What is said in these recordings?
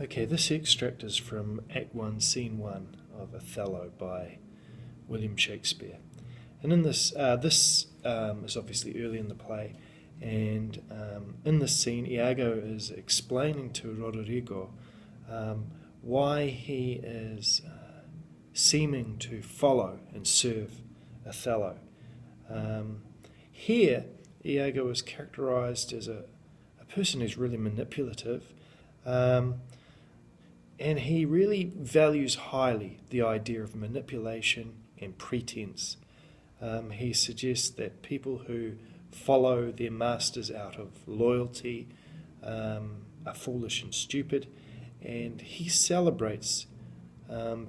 Okay, this extract is from Act 1, Scene 1 of Othello by William Shakespeare. And in this, this is obviously early in the play, and in this scene, Iago is explaining to Roderigo why he is seeming to follow and serve Othello. Here, Iago is characterized as a person who's really manipulative, and he really values highly the idea of manipulation and pretense. He suggests that people who follow their masters out of loyalty are foolish and stupid, and he celebrates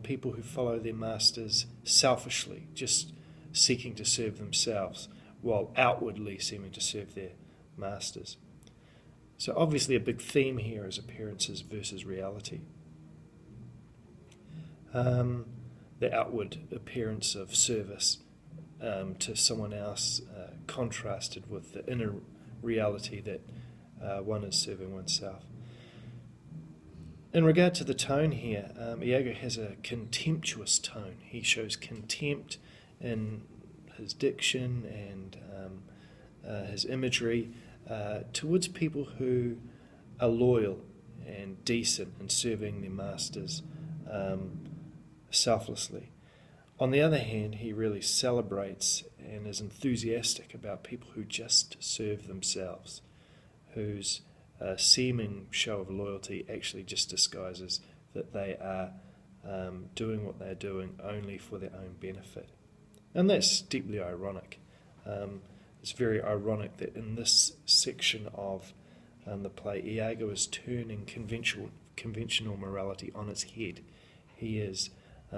people who follow their masters selfishly, just seeking to serve themselves, while outwardly seeming to serve their masters. So obviously a big theme here is appearances versus reality. The outward appearance of service to someone else contrasted with the inner reality that one is serving oneself. In regard to the tone here, Iago has a contemptuous tone. He shows contempt in his diction and his imagery towards people who are loyal and decent in serving their masters selflessly. On the other hand, he really celebrates and is enthusiastic about people who just serve themselves, whose seeming show of loyalty actually just disguises that they are doing what they're doing only for their own benefit. And that's deeply ironic. It's very ironic that in this section of the play, Iago is turning conventional morality on its head. He is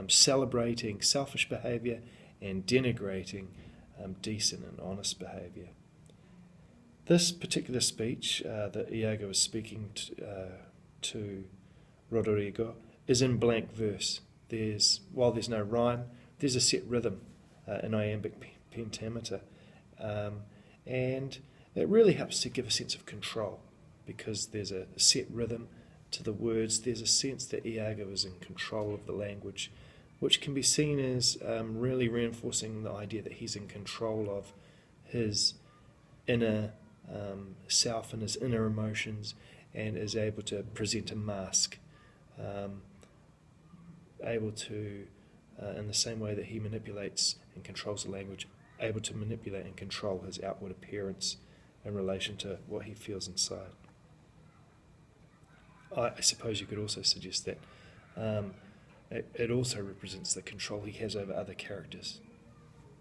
celebrating selfish behaviour and denigrating decent and honest behaviour. This particular speech that Iago is speaking to Roderigo is in blank verse. While there's no rhyme, there's a set rhythm in iambic pentameter, and it really helps to give a sense of control, because there's a set rhythm to the words. There's a sense that Iago is in control of the language, which can be seen as really reinforcing the idea that he's in control of his inner self and his inner emotions, and is able to present a mask, able to, in the same way that he manipulates and controls the language, able to manipulate and control his outward appearance in relation to what he feels inside. I suppose you could also suggest that it also represents the control he has over other characters,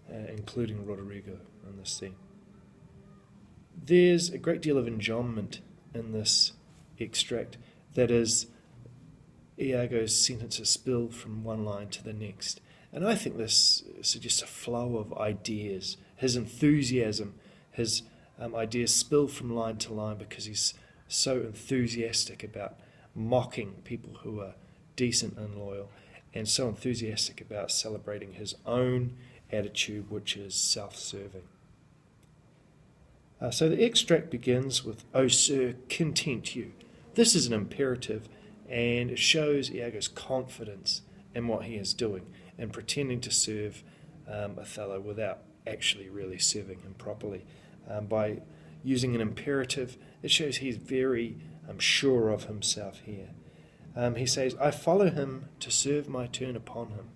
including Roderigo in this scene. There's a great deal of enjambment in this extract, that is, Iago's sentences spill from one line to the next. And I think this suggests a flow of ideas. His enthusiasm, his ideas spill from line to line because he's so enthusiastic about mocking people who are decent and loyal, and so enthusiastic about celebrating his own attitude, which is self-serving. So the extract begins with, "O sir, content you." This is an imperative, and it shows Iago's confidence in what he is doing and pretending to serve Othello without actually really serving him properly. By using an imperative, it shows he's very sure of himself here. He says, "I follow him to serve my turn upon him."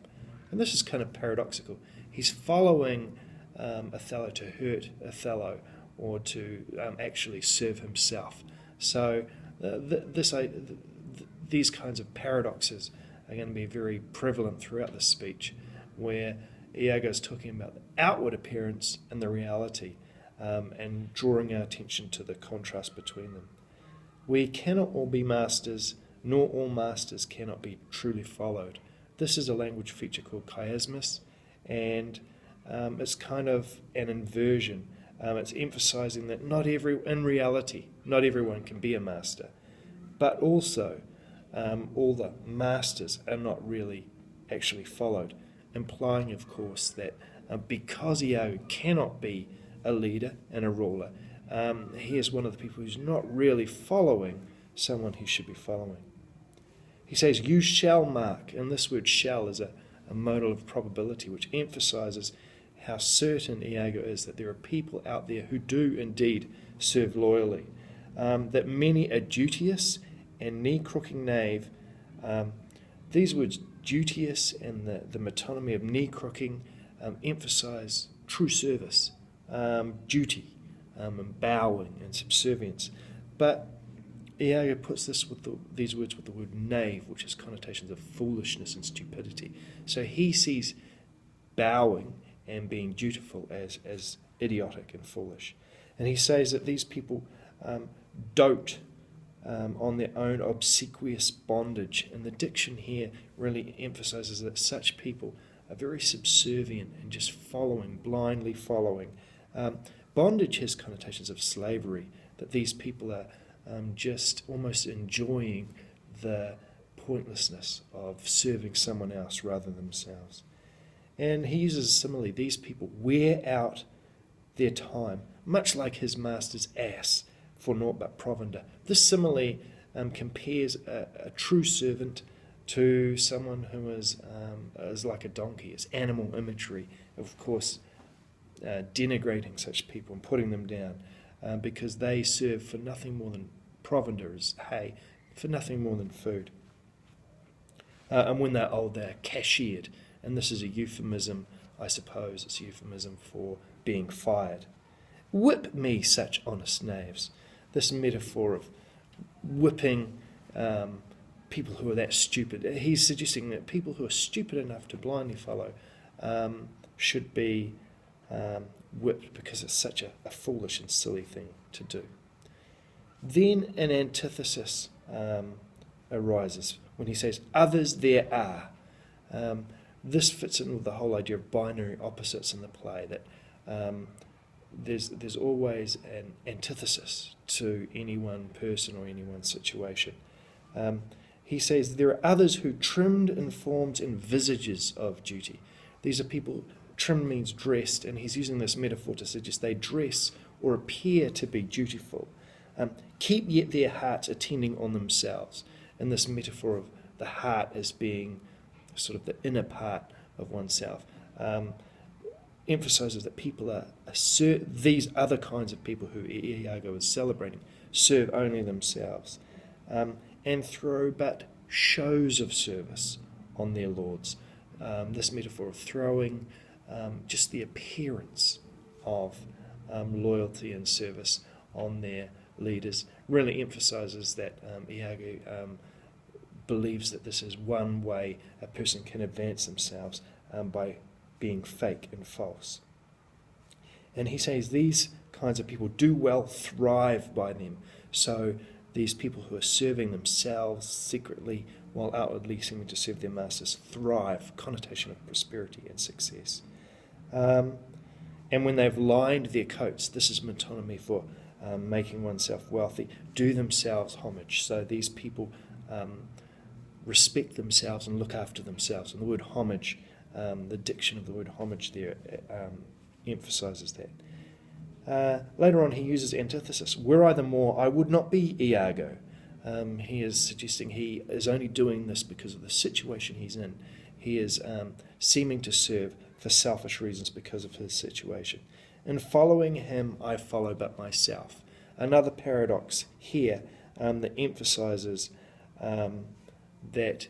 And this is kind of paradoxical. He's following Othello to hurt Othello, or to actually serve himself. So these kinds of paradoxes are going to be very prevalent throughout the speech, where Iago is talking about the outward appearance and the reality, and drawing our attention to the contrast between them. We cannot all be masters, nor all masters cannot be truly followed. This is a language feature called chiasmus, and it's kind of an inversion. It's emphasizing that in reality, not everyone can be a master, but also all the masters are not really actually followed, implying, of course, that because Iago cannot be a leader and a ruler, he is one of the people who's not really following someone he should be following. He says, you shall mark, and this word shall is a modal of probability, which emphasizes how certain Iago is that there are people out there who do indeed serve loyally, that many are duteous and knee-crooking knave. These words, duteous and the metonymy of knee-crooking, emphasize true service, duty, and bowing and subservience. But Iago puts this these words with the word knave, which has connotations of foolishness and stupidity. So he sees bowing and being dutiful as idiotic and foolish. And he says that these people dote on their own obsequious bondage. And the diction here really emphasizes that such people are very subservient and just following, blindly following. Bondage has connotations of slavery, that these people are just almost enjoying the pointlessness of serving someone else rather than themselves. And he uses a simile, these people wear out their time, much like his master's ass for naught but provender. This simile compares a true servant to someone who is like a donkey. It's animal imagery, of course, denigrating such people and putting them down because they serve for nothing more than provender, as hay, for nothing more than food. And when they're old, they're cashiered. And this is a euphemism, I suppose, it's a euphemism for being fired. Whip me such honest knaves. This metaphor of whipping people who are that stupid. He's suggesting that people who are stupid enough to blindly follow should be whipped because it's such a foolish and silly thing to do. Then an antithesis arises when he says, others there are. This fits in with the whole idea of binary opposites in the play, that there's always an antithesis to any one person or any one situation. He says, there are others who trimmed in forms and visages of duty. These are people, trimmed means dressed, and he's using this metaphor to suggest they dress or appear to be dutiful. Keep yet their hearts attending on themselves. And this metaphor of the heart as being sort of the inner part of oneself emphasizes that people are these other kinds of people who Iago is celebrating serve only themselves and throw but shows of service on their lords. This metaphor of throwing just the appearance of loyalty and service on their leaders really emphasizes that Iago believes that this is one way a person can advance themselves by being fake and false. And he says these kinds of people do well thrive by them. So these people who are serving themselves secretly while outwardly seeming to serve their masters thrive, connotation of prosperity and success. And when they've lined their coats, this is metonymy for making oneself wealthy, do themselves homage. So these people respect themselves and look after themselves. And the word homage, the diction of the word homage there emphasizes that. Later on he uses antithesis. Were I the more, I would not be Iago. He is suggesting he is only doing this because of the situation he's in. He is seeming to serve for selfish reasons because of his situation. In following him, I follow but myself. Another paradox here that emphasizes that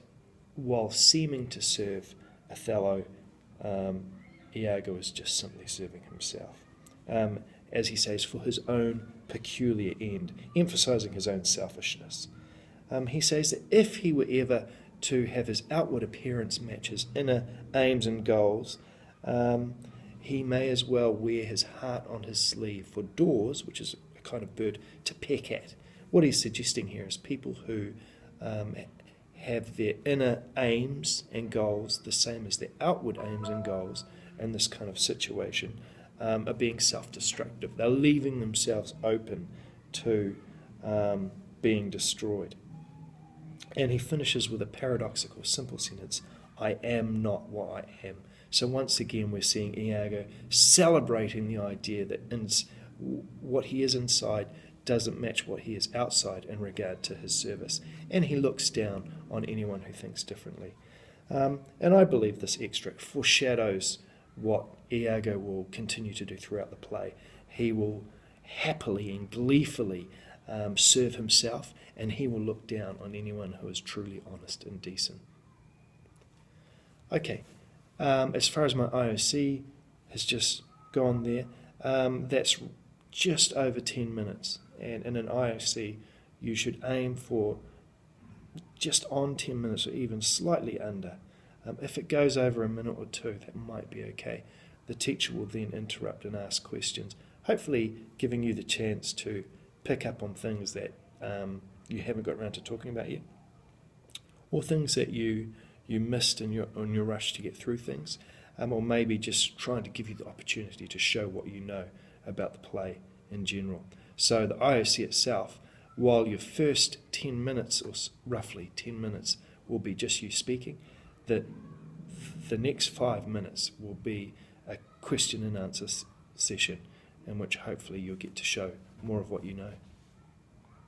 while seeming to serve Othello, Iago is just simply serving himself. As he says, for his own peculiar end, emphasizing his own selfishness. He says that if he were ever to have his outward appearance match his inner aims and goals, he may as well wear his heart on his sleeve for daws, which is a kind of bird, to peck at. What he's suggesting here is people who have their inner aims and goals the same as their outward aims and goals in this kind of situation are being self-destructive. They're leaving themselves open to being destroyed. And he finishes with a paradoxical, simple sentence, I am not what I am. So once again we're seeing Iago celebrating the idea that what he is inside doesn't match what he is outside in regard to his service. And he looks down on anyone who thinks differently. And I believe this extract foreshadows what Iago will continue to do throughout the play. He will happily and gleefully serve himself, and he will look down on anyone who is truly honest and decent. Okay, as far as my IOC has just gone there, that's just over 10 minutes. And in an IOC, you should aim for just on 10 minutes or even slightly under. If it goes over a minute or two, that might be okay. The teacher will then interrupt and ask questions, hopefully giving you the chance to pick up on things that you haven't got around to talking about yet, or things that you missed in your rush to get through things, or maybe just trying to give you the opportunity to show what you know about the play in general. So the IOC itself, while your first 10 minutes, or roughly 10 minutes, will be just you speaking, the next 5 minutes will be a question and answer session in which hopefully you'll get to show more of what you know.